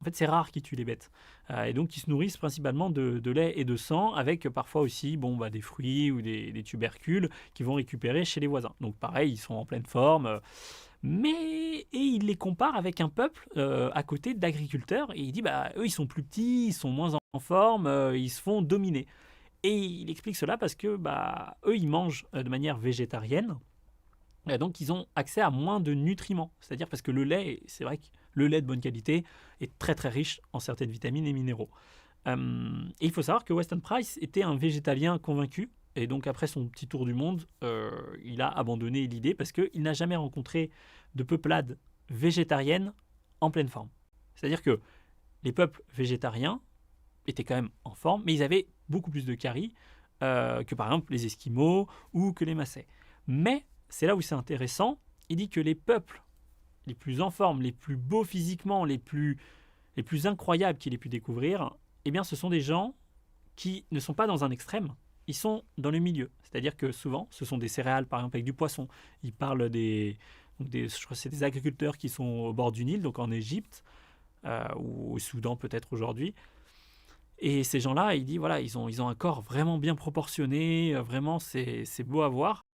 En fait, c'est rare qu'ils tuent les bêtes. Et donc, ils se nourrissent principalement de lait et de sang, avec parfois aussi des fruits ou des tubercules qu'ils vont récupérer chez les voisins. Donc, pareil, ils sont en pleine forme. Et il les compare avec un peuple à côté d'agriculteurs. Et il dit, eux, ils sont plus petits, ils sont moins en forme, ils se font dominer. Et il explique cela parce que eux, ils mangent de manière végétarienne. Et donc, ils ont accès à moins de nutriments. C'est-à-dire parce que le lait, c'est vrai que le lait de bonne qualité est très très riche en certaines vitamines et minéraux. Et il faut savoir que Weston Price était un végétalien convaincu. Et donc, après son petit tour du monde, il a abandonné l'idée parce qu'il n'a jamais rencontré de peuplade végétarienne en pleine forme. C'est-à-dire que les peuples végétariens étaient quand même en forme, mais ils avaient beaucoup plus de caries que par exemple les Esquimaux ou que les Maasai. Mais c'est là où c'est intéressant, il dit que les peuples les plus en forme, les plus beaux physiquement, les plus incroyables qu'il ait pu découvrir, eh bien ce sont des gens qui ne sont pas dans un extrême, ils sont dans le milieu. C'est-à-dire que souvent, ce sont des céréales, par exemple avec du poisson. Il parle je crois que c'est des agriculteurs qui sont au bord du Nil, donc en Égypte, ou au Soudan peut-être aujourd'hui. Et ces gens-là, il dit, voilà, ils ont un corps vraiment bien proportionné, vraiment c'est beau à voir.